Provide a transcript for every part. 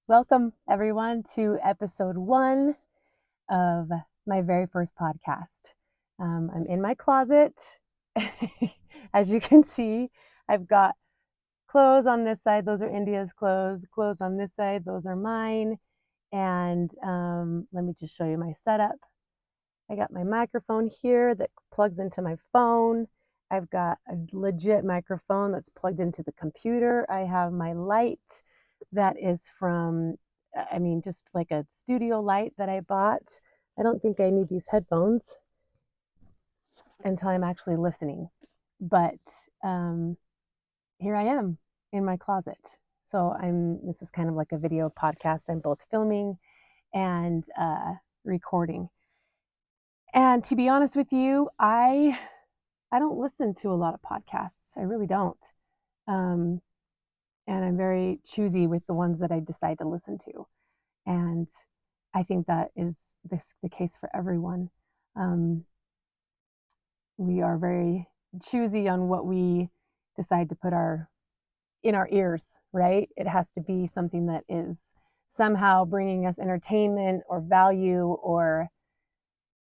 Welcome, everyone, to episode 1 of my very first podcast. I'm in my closet. As you can see, I've got clothes on this side. Those are India's clothes. Clothes on this side. Those are mine. And let me just show you my setup. I got my microphone here that plugs into my phone. I've got a legit microphone that's plugged into the computer. I have my light that is from, just like a studio light that I bought. I don't think I need these headphones until I'm actually listening. But here I am in my closet. So this is kind of like a video podcast. I'm both filming and recording. And to be honest with you, I don't listen to a lot of podcasts. I really don't. Um, and I'm very choosy with the ones that I decide to listen to. And I think that is the case for everyone. We are very choosy on what we decide to put in our ears, right? It has to be something that is somehow bringing us entertainment or value or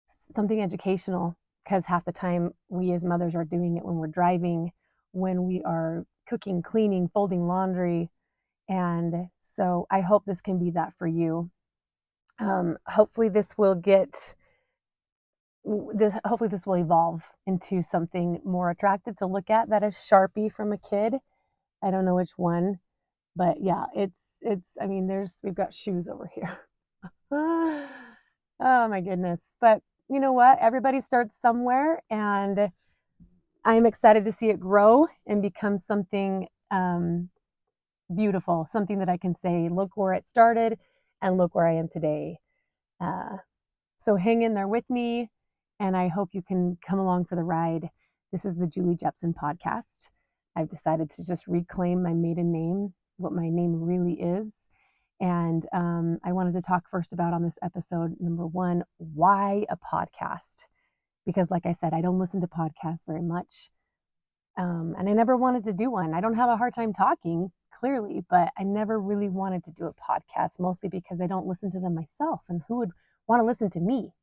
something educational, because half the time we as mothers are doing it when we're driving, when we are cooking, cleaning, folding laundry. And so I hope this can be that for you. Hopefully this will evolve into something more attractive to look at. That is Sharpie from a kid. I don't know which one, but yeah, we've got shoes over here. Oh my goodness. But you know what? Everybody starts somewhere, and I'm excited to see it grow and become something beautiful, something that I can say, look where it started and look where I am today. Uh, so hang in there with me, and I hope you can come along for the ride. This is the Julie Jepson podcast. I've decided to just reclaim my maiden name, what my name really is. And I wanted to talk first about on this episode, number one, why a podcast? Because, like I said, I don't listen to podcasts very much. And I never wanted to do one. I don't have a hard time talking, clearly, but I never really wanted to do a podcast, mostly because I don't listen to them myself. And who would want to listen to me?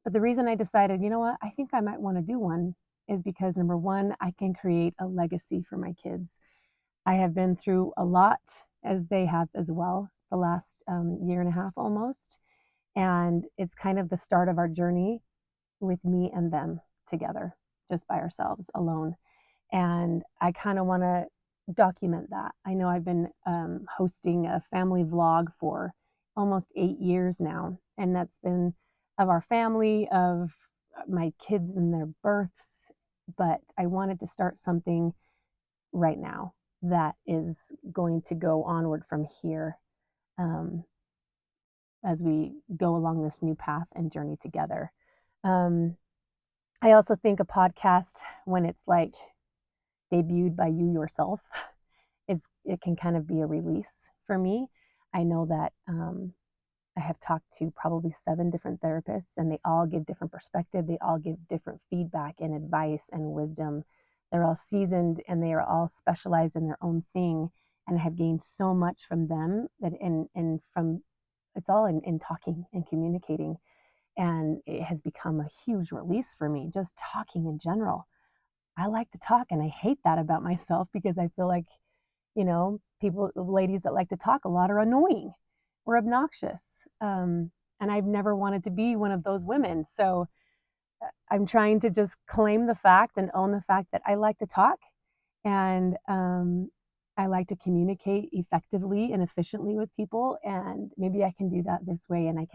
But the reason I decided, you know what, I think I might want to do one is because number one, I can create a legacy for my kids. I have been through a lot, as they have as well, the last year and a half almost. And it's kind of the start of our journey with me and them together, just by ourselves alone. And I kind of want to document that. I know I've been hosting a family vlog for almost 8 years now, and that's been of our family, of my kids and their births. But I wanted to start something right now that is going to go onward from here, um, as we go along this new path and journey together. Um, I also think a podcast, when it's like debuted by you yourself, it can kind of be a release for me. I know that I have talked to probably 7 different therapists, and they all give different perspective. They all give different feedback and advice and wisdom. They're all seasoned, and they are all specialized in their own thing, and I have gained so much from them, that and from it's all in talking and communicating. And it has become a huge release for me, just talking in general. I like to talk, and I hate that about myself, because I feel like, people, ladies that like to talk a lot, are annoying or obnoxious. And I've never wanted to be one of those women. So I'm trying to just claim the fact and own the fact that I like to talk, and I like to communicate effectively and efficiently with people. And maybe I can do that this way, and I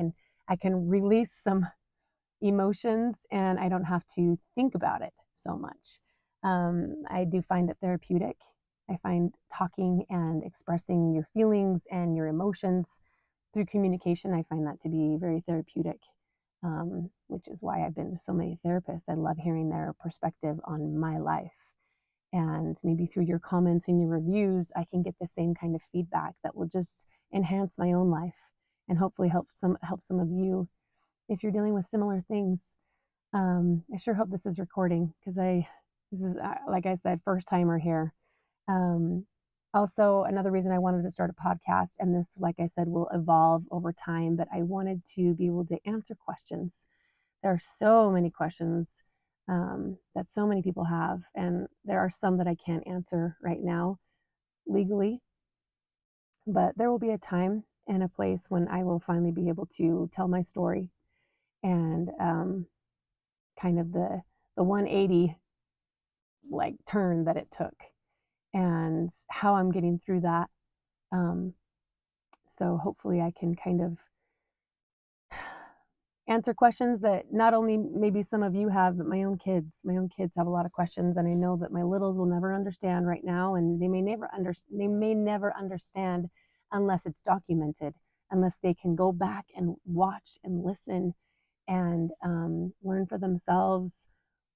can release some emotions, and I don't have to think about it so much. I do find it therapeutic. I find talking and expressing your feelings and your emotions through communication, I find that to be very therapeutic, which is why I've been to so many therapists. I love hearing their perspective on my life. And maybe through your comments and your reviews, I can get the same kind of feedback that will just enhance my own life, and hopefully help some of you if you're dealing with similar things. I sure hope this is recording, because this is, like I said, first timer here. Um, Also, another reason I wanted to start a podcast, and this, like I said, will evolve over time, but I wanted to be able to answer questions. There are so many questions that so many people have, and there are some that I can't answer right now legally, but there will be a time and a place when I will finally be able to tell my story and kind of the 180 like turn that it took and how I'm getting through that. Um, so hopefully I can kind of answer questions that not only maybe some of you have, but my own kids have a lot of questions, and I know that my littles will never understand right now, and they may never understand unless it's documented, unless they can go back and watch and listen and learn for themselves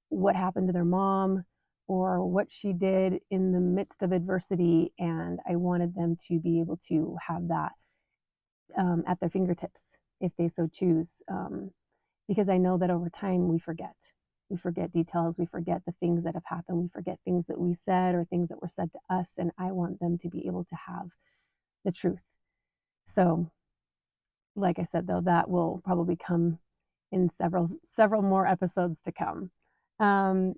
what happened to their mom or what she did in the midst of adversity. And I wanted them to be able to have that at their fingertips if they so choose. Because I know that over time we forget. We forget details, we forget the things that have happened, we forget things that we said or things that were said to us. And I want them to be able to have the truth. So, like I said, though, that will probably come in several more episodes to come. Um,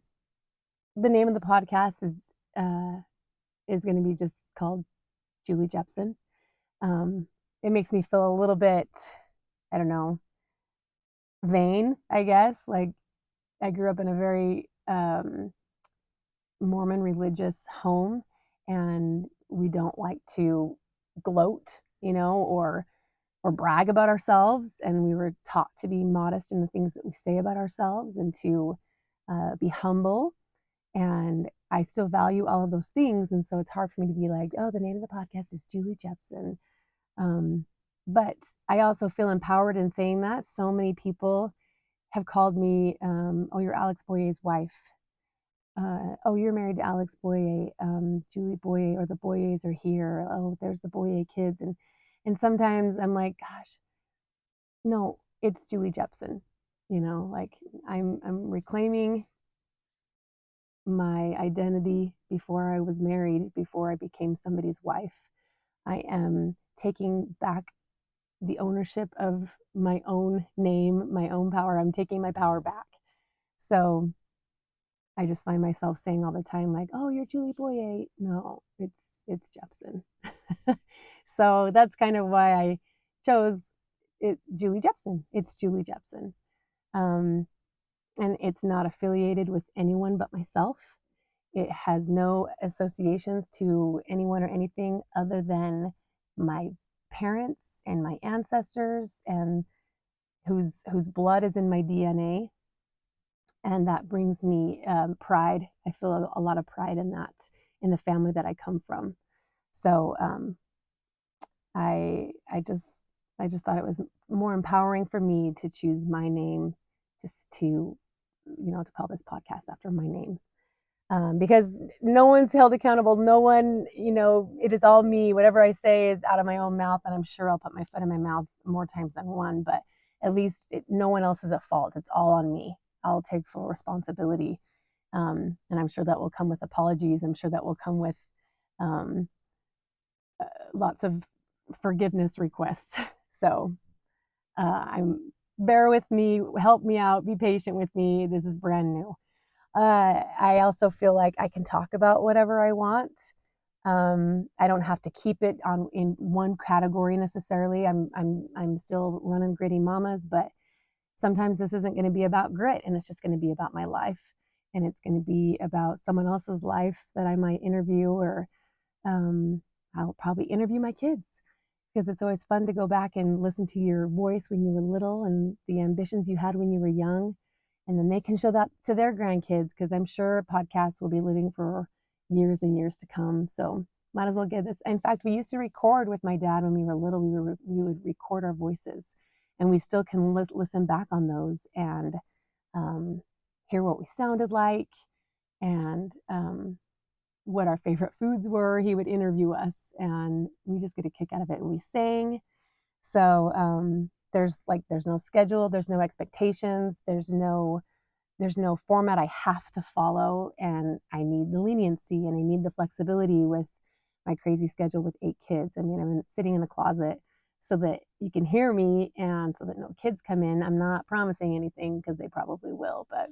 the name of the podcast is going to be just called Julie Jepson. It makes me feel a little bit, I don't know, vain, I guess. Like I grew up in a very Mormon religious home, and we don't like to gloat, or brag about ourselves. And we were taught to be modest in the things that we say about ourselves and to be humble. And I still value all of those things. And so it's hard for me to be like, oh, the name of the podcast is Julie Jepson. But I also feel empowered in saying that. So many people have called me, oh, you're Alex Boyer's wife. Oh, you're married to Alex Boyer, Julie Boyer, or the Boyers are here. Oh, there's the Boyer kids. And sometimes I'm like, gosh, no, it's Julie Jepson. Like I'm reclaiming my identity before I was married, before I became somebody's wife. I am taking back the ownership of my own name, my own power. I'm taking my power back. So I just find myself saying all the time, like, "Oh, you're Julie Boyer." No, it's Jepson. So that's kind of why I chose it, Julie Jepson. It's Julie Jepson, um, and it's not affiliated with anyone but myself. It has no associations to anyone or anything other than my parents and my ancestors, and whose blood is in my DNA. And that brings me pride. I feel a lot of pride in that, in the family that I come from. So I just thought it was more empowering for me to choose my name, just to call this podcast after my name. Because no one's held accountable. No one, it is all me. Whatever I say is out of my own mouth, and I'm sure I'll put my foot in my mouth more times than one, but at least no one else is at fault. It's all on me. I'll take full responsibility. And I'm sure that will come with apologies. I'm sure that will come with um, lots of forgiveness requests. So bear with me, help me out, be patient with me. This is brand new. I also feel like I can talk about whatever I want. I don't have to keep it in one category necessarily. I'm still running Gritty Mamas, but sometimes this isn't going to be about grit, and it's just going to be about my life, and it's going to be about someone else's life that I might interview, or I'll probably interview my kids, because it's always fun to go back and listen to your voice when you were little and the ambitions you had when you were young. And then they can show that to their grandkids, because I'm sure podcasts will be living for years and years to come. So might as well get this. In fact, we used to record with my dad when we were little. We would record our voices, and we still can listen back on those and hear what we sounded like, and what our favorite foods were. He would interview us, and we just get a kick out of it. And we sang. So there's no schedule, there's no expectations, there's no format I have to follow, and I need the leniency and I need the flexibility with my crazy schedule with 8 kids. I mean, I'm sitting in the closet so that you can hear me and so that no kids come in. I'm not promising anything because they probably will. But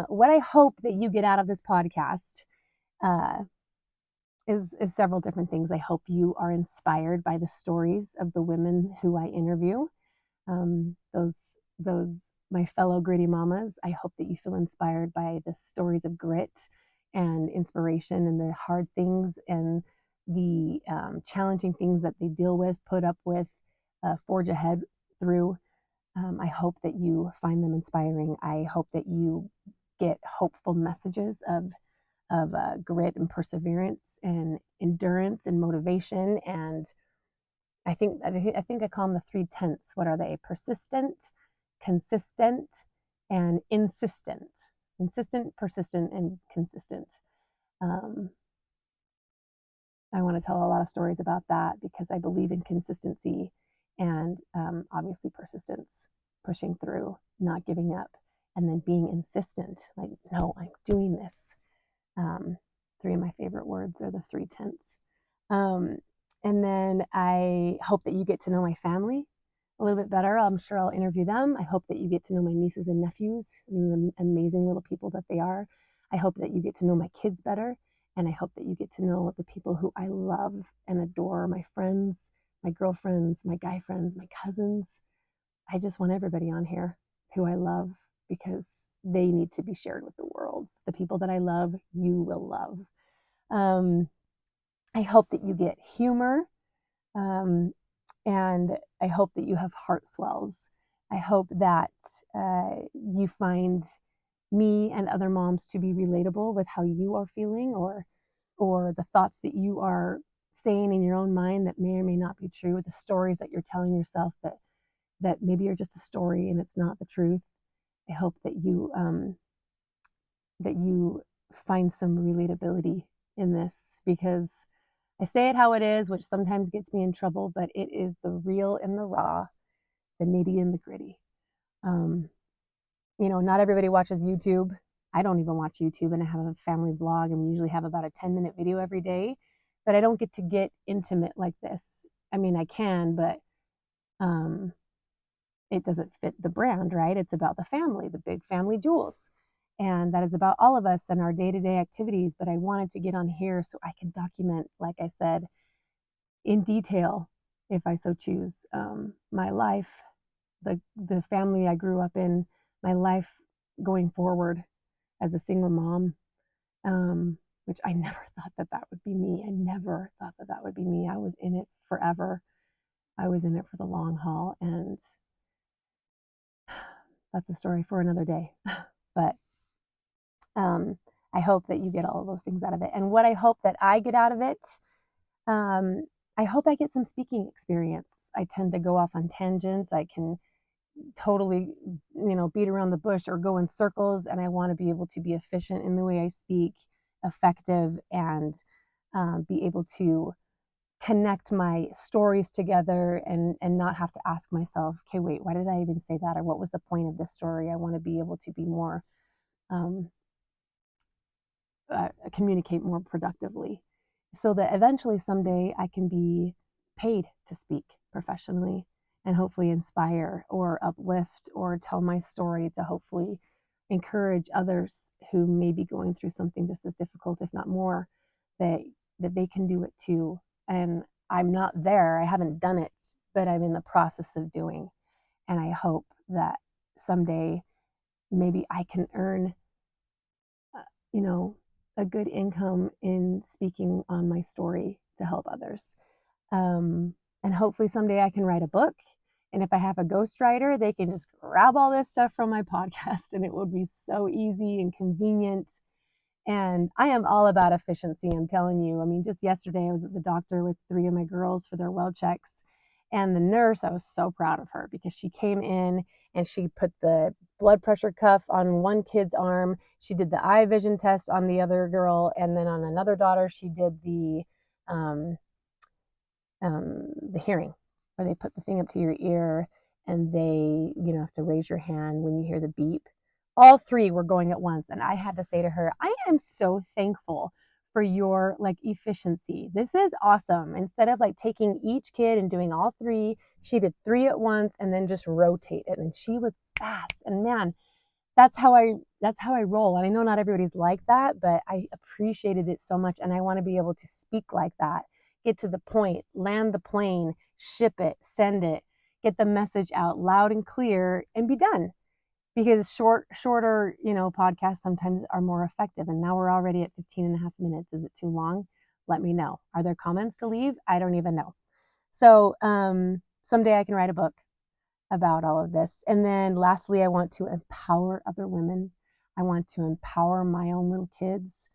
what I hope that you get out of this podcast uh, is several different things. I hope you are inspired by the stories of the women who I interview. Those my fellow gritty mamas. I hope that you feel inspired by the stories of grit and inspiration and the hard things and the challenging things that they deal with, put up with, forge ahead through. I hope that you find them inspiring. I hope that you get hopeful messages of grit and perseverance and endurance and motivation. And I think I call them the 3 tenets. What are they? Persistent, consistent, and insistent. Insistent, persistent, and consistent. Um, I want to tell a lot of stories about that because I believe in consistency and obviously persistence, pushing through, not giving up, and then being insistent. Like, no, I'm doing this. 3 of my favorite words are the 3 tenets. And then I hope that you get to know my family a little bit better. I'm sure I'll interview them. I hope that you get to know my nieces and nephews and the amazing little people that they are. I hope that you get to know my kids better. And I hope that you get to know the people who I love and adore, my friends, my girlfriends, my guy friends, my cousins. I just want everybody on here who I love because they need to be shared with the world. The people that I love, you will love. I hope that you get humor. And I hope that you have heart swells. I hope that you find me and other moms to be relatable with how you are feeling or the thoughts that you are saying in your own mind that may or may not be true, the stories that you're telling yourself that maybe are just a story and it's not the truth. I hope that you find some relatability in this because I say it how it is, which sometimes gets me in trouble, but it is the real and the raw, the nitty and the gritty. Um, not everybody watches YouTube. I don't even watch YouTube, and I have a family vlog, and we usually have about a 10-minute video every day. But I don't get intimate like this. I mean, I can, but um, it doesn't fit the brand, right? It's about the family, the big family jewels. And that is about all of us and our day to day activities. But I wanted to get on here so I can document, like I said, in detail, if I so choose, my life, the family I grew up in, my life going forward as a single mom, which I never thought that would be me. I never thought that would be me. I was in it forever. I was in it for the long haul, and that's a story for another day. But I hope that you get all of those things out of it. And what I hope that I get out of it, I hope I get some speaking experience. I tend to go off on tangents. I can totally, beat around the bush or go in circles. And I want to be able to be efficient in the way I speak, effective, and be able to connect my stories together and not have to ask myself, okay, wait, why did I even say that? Or what was the point of this story? I want to be able to be more communicate more productively so that eventually someday I can be paid to speak professionally and hopefully inspire or uplift or tell my story to hopefully encourage others who may be going through something just as difficult, if not more, that they can do it too. And I'm not there, I haven't done it, but I'm in the process of doing. And I hope that someday maybe I can earn you know, a good income in speaking on my story to help others. And hopefully someday I can write a book. And if I have a ghostwriter, they can just grab all this stuff from my podcast and it would be so easy and convenient. And I am all about efficiency, I'm telling you. I mean, just yesterday I was at the doctor with 3 of my girls for their well checks. And the nurse, I was so proud of her because she came in and she put the blood pressure cuff on one kid's arm. She did the eye vision test on the other girl. And then on another daughter, she did um, the hearing, where they put the thing up to your ear and they, have to raise your hand when you hear the beep. All 3 were going at once. And I had to say to her, I am so thankful for your like efficiency. This is awesome. Instead of like taking each kid and doing all three, she did three at once and then just rotate it. And she was fast. And man, that's how I roll. And I know not everybody's like that, but I appreciated it so much. And I want to be able to speak like that, get to the point, land the plane, ship it, send it, get the message out loud and clear, and be done. Because shorter, podcasts sometimes are more effective. And now we're already at 15 and a half minutes. Is it too long? Let me know. Are there comments to leave? I don't even know. So someday I can write a book about all of this. And then lastly, I want to empower other women. I want to empower my own little kids,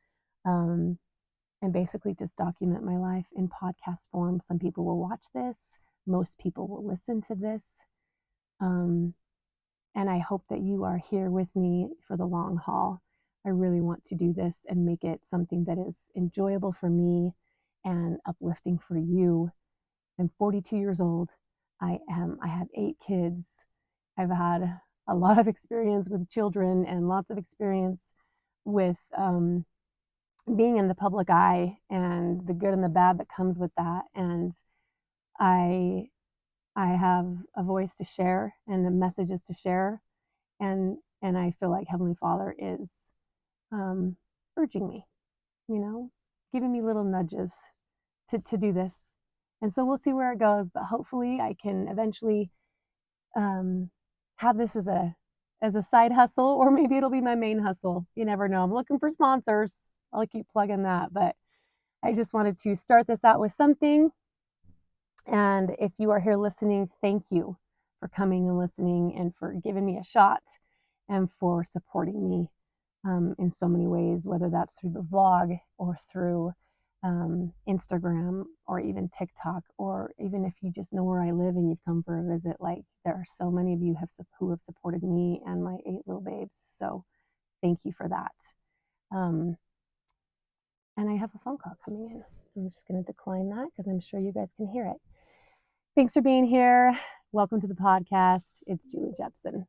and basically just document my life in podcast form. Some people will watch this. Most people will listen to this. And I hope that you are here with me for the long haul. I really want to do this and make it something that is enjoyable for me and uplifting for you. I'm 42 years old. I have 8 kids. I've had a lot of experience with children and lots of experience with being in the public eye and the good and the bad that comes with that. And I have a voice to share and the messages to share, and I feel like Heavenly Father is urging me, giving me little nudges to do this. And so we'll see where it goes, but hopefully I can eventually have this as a side hustle, or maybe it'll be my main hustle. You never know. I'm looking for sponsors. I'll keep plugging that, but I just wanted to start this out with something. And if you are here listening, thank you for coming and listening and for giving me a shot and for supporting me in so many ways, whether that's through the vlog or through Instagram or even TikTok, or even if you just know where I live and you've come for a visit. Like, there are so many of you who have supported me and my 8 little babes. So thank you for that. And I have a phone call coming in. I'm just going to decline that because I'm sure you guys can hear it. Thanks for being here. Welcome to the podcast. It's Julie Jepson.